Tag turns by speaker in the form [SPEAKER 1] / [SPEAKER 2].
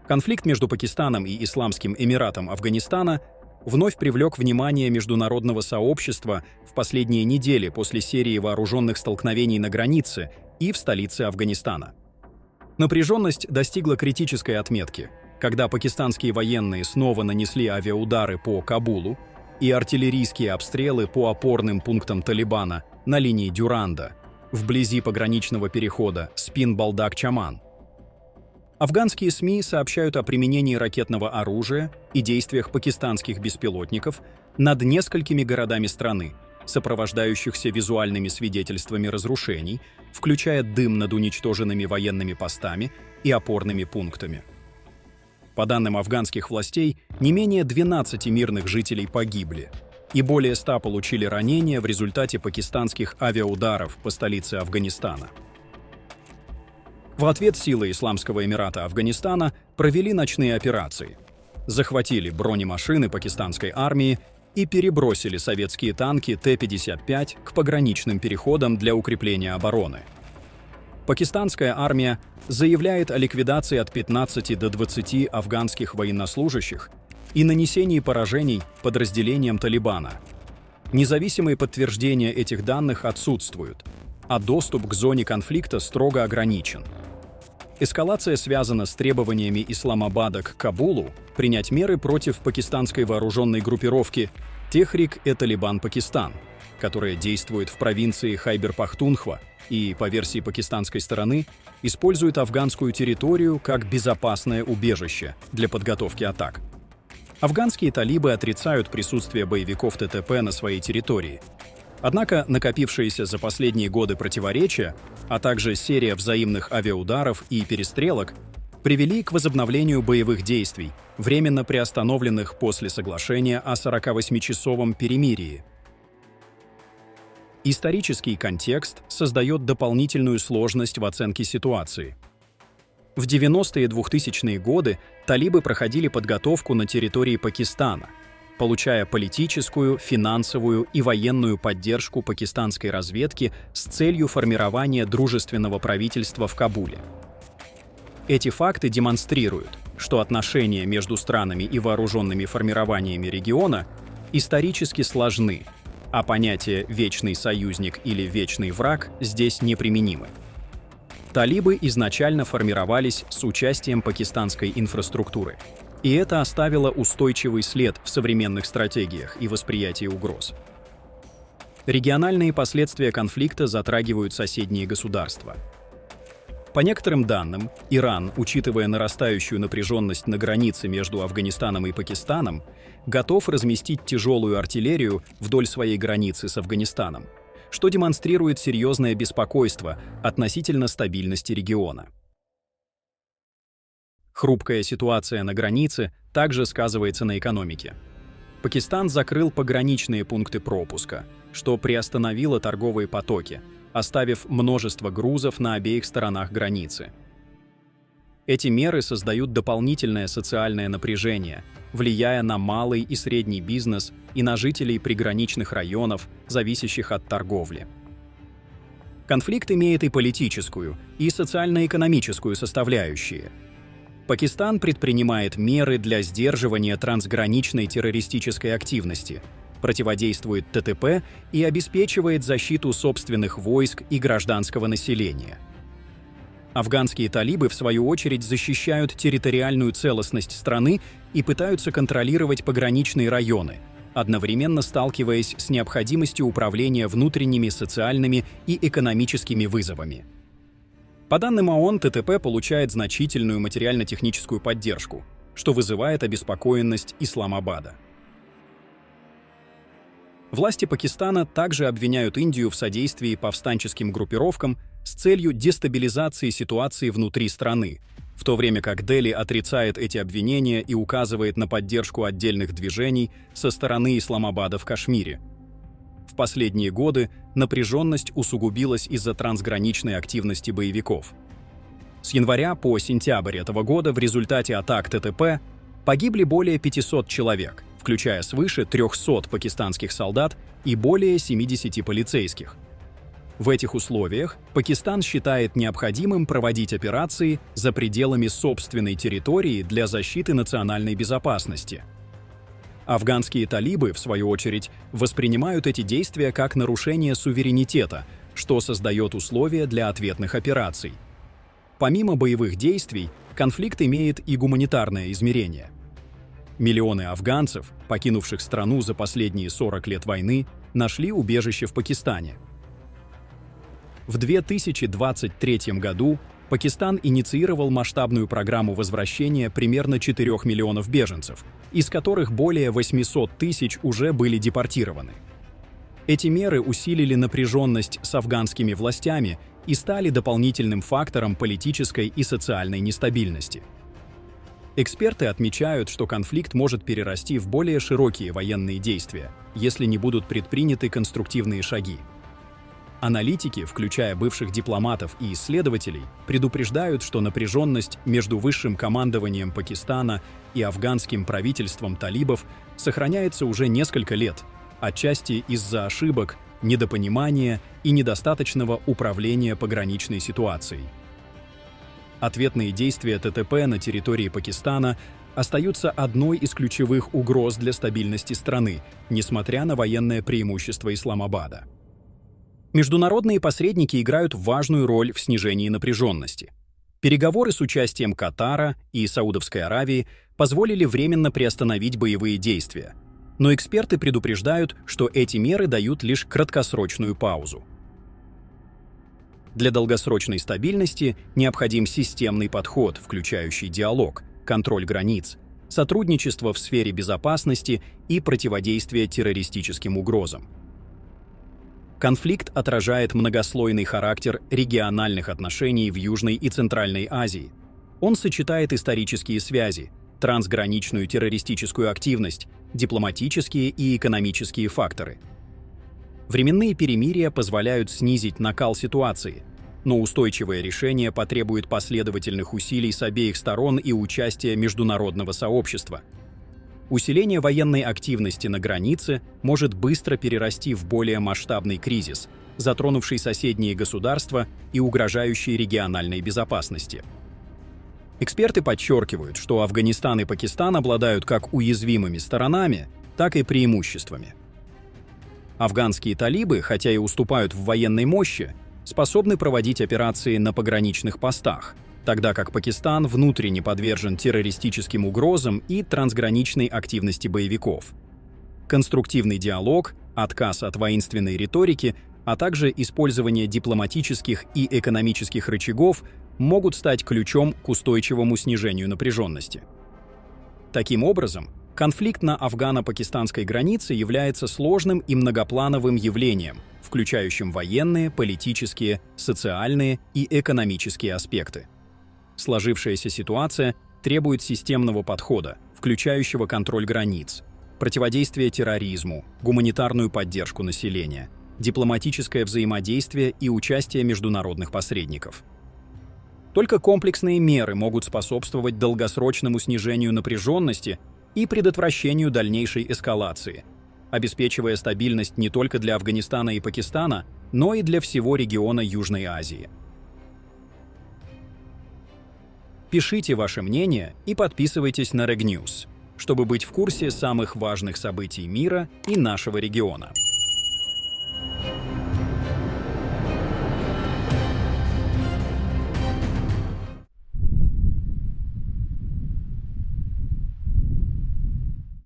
[SPEAKER 1] Конфликт между Пакистаном и Исламским Эмиратом Афганистана вновь привлек внимание международного сообщества в последние недели после серии вооруженных столкновений на границе и в столице Афганистана. Напряженность достигла критической отметки, когда пакистанские военные снова нанесли авиаудары по Кабулу и артиллерийские обстрелы по опорным пунктам Талибана на линии Дюранда, вблизи пограничного перехода Спин-Балдак-Чаман. Афганские СМИ сообщают о применении ракетного оружия и действиях пакистанских беспилотников над несколькими городами страны, сопровождающихся визуальными свидетельствами разрушений, включая дым над уничтоженными военными постами и опорными пунктами. По данным афганских властей, не менее 12 мирных жителей погибли, и более 100 получили ранения в результате пакистанских авиаударов по столице Афганистана. В ответ силы Исламского Эмирата Афганистана провели ночные операции, захватили бронемашины пакистанской армии и перебросили советские танки Т-55 к пограничным переходам для укрепления обороны. Пакистанская армия заявляет о ликвидации от 15 до 20 афганских военнослужащих и нанесении поражений подразделениям Талибана. Независимые подтверждения этих данных отсутствуют, а доступ к зоне конфликта строго ограничен. Эскалация связана с требованиями Исламабада к Кабулу принять меры против пакистанской вооруженной группировки Техрик-e-Талибан Пакистан, которая действует в провинции Хайбер-Пахтунхва и, по версии пакистанской стороны, использует афганскую территорию как безопасное убежище для подготовки атак. Афганские талибы отрицают присутствие боевиков ТТП на своей территории. Однако накопившиеся за последние годы противоречия, а также серия взаимных авиаударов и перестрелок привели к возобновлению боевых действий, временно приостановленных после соглашения о 48-часовом перемирии. Исторический контекст создает дополнительную сложность в оценке ситуации. В 90-е и 2000-е годы талибы проходили подготовку на территории Пакистана, получая политическую, финансовую и военную поддержку пакистанской разведки с целью формирования дружественного правительства в Кабуле. Эти факты демонстрируют, что отношения между странами и вооруженными формированиями региона исторически сложны, а понятия «вечный союзник» или «вечный враг» здесь неприменимы. Талибы изначально формировались с участием пакистанской инфраструктуры, и это оставило устойчивый след в современных стратегиях и восприятии угроз. Региональные последствия конфликта затрагивают соседние государства. По некоторым данным, Иран, учитывая нарастающую напряженность на границе между Афганистаном и Пакистаном, готов разместить тяжелую артиллерию вдоль своей границы с Афганистаном, что демонстрирует серьезное беспокойство относительно стабильности региона. Хрупкая ситуация на границе также сказывается на экономике. Пакистан закрыл пограничные пункты пропуска, что приостановило торговые потоки, оставив множество грузов на обеих сторонах границы. Эти меры создают дополнительное социальное напряжение, влияя на малый и средний бизнес и на жителей приграничных районов, зависящих от торговли. Конфликт имеет и политическую, и социально-экономическую составляющие. Пакистан предпринимает меры для сдерживания трансграничной террористической активности, противодействует ТТП и обеспечивает защиту собственных войск и гражданского населения. Афганские талибы, в свою очередь, защищают территориальную целостность страны и пытаются контролировать пограничные районы, одновременно сталкиваясь с необходимостью управления внутренними социальными и экономическими вызовами. По данным ООН, ТТП получает значительную материально-техническую поддержку, что вызывает обеспокоенность Исламабада. Власти Пакистана также обвиняют Индию в содействии повстанческим группировкам с целью дестабилизации ситуации внутри страны, в то время как Дели отрицает эти обвинения и указывает на поддержку отдельных движений со стороны Исламабада в Кашмире. В последние годы напряженность усугубилась из-за трансграничной активности боевиков. С января по сентябрь этого года в результате атак ТТП погибли более 500 человек, включая свыше 300 пакистанских солдат и более 70 полицейских. В этих условиях Пакистан считает необходимым проводить операции за пределами собственной территории для защиты национальной безопасности. Афганские талибы, в свою очередь, воспринимают эти действия как нарушение суверенитета, что создает условия для ответных операций. Помимо боевых действий, конфликт имеет и гуманитарное измерение. Миллионы афганцев, покинувших страну за последние 40 лет войны, нашли убежище в Пакистане. В 2023 году Пакистан инициировал масштабную программу возвращения примерно 4 миллионов беженцев, из которых более 800 тысяч уже были депортированы. Эти меры усилили напряженность с афганскими властями и стали дополнительным фактором политической и социальной нестабильности. Эксперты отмечают, что конфликт может перерасти в более широкие военные действия, если не будут предприняты конструктивные шаги. Аналитики, включая бывших дипломатов и исследователей, предупреждают, что напряженность между высшим командованием Пакистана и афганским правительством талибов сохраняется уже несколько лет, отчасти из-за ошибок, недопонимания и недостаточного управления пограничной ситуацией. Ответные действия ТТП на территории Пакистана остаются одной из ключевых угроз для стабильности страны, несмотря на военное преимущество Исламабада. Международные посредники играют важную роль в снижении напряженности. Переговоры с участием Катара и Саудовской Аравии позволили временно приостановить боевые действия, но эксперты предупреждают, что эти меры дают лишь краткосрочную паузу. Для долгосрочной стабильности необходим системный подход, включающий диалог, контроль границ, сотрудничество в сфере безопасности и противодействие террористическим угрозам. Конфликт отражает многослойный характер региональных отношений в Южной и Центральной Азии. Он сочетает исторические связи, трансграничную террористическую активность, дипломатические и экономические факторы. Временные перемирия позволяют снизить накал ситуации, но устойчивое решение потребует последовательных усилий с обеих сторон и участия международного сообщества. Усиление военной активности на границе может быстро перерасти в более масштабный кризис, затронувший соседние государства и угрожающий региональной безопасности. Эксперты подчеркивают, что Афганистан и Пакистан обладают как уязвимыми сторонами, так и преимуществами. Афганские талибы, хотя и уступают в военной мощи, способны проводить операции на пограничных постах, тогда как Пакистан внутренне подвержен террористическим угрозам и трансграничной активности боевиков. Конструктивный диалог, отказ от воинственной риторики, а также использование дипломатических и экономических рычагов могут стать ключом к устойчивому снижению напряженности. Таким образом, конфликт на афгано-пакистанской границе является сложным и многоплановым явлением, включающим военные, политические, социальные и экономические аспекты. Сложившаяся ситуация требует системного подхода, включающего контроль границ, противодействие терроризму, гуманитарную поддержку населения, дипломатическое взаимодействие и участие международных посредников. Только комплексные меры могут способствовать долгосрочному снижению напряженности и предотвращению дальнейшей эскалации, обеспечивая стабильность не только для Афганистана и Пакистана, но и для всего региона Южной Азии. Пишите ваше мнение и подписывайтесь на Reg News, чтобы быть в курсе самых важных событий мира и нашего региона.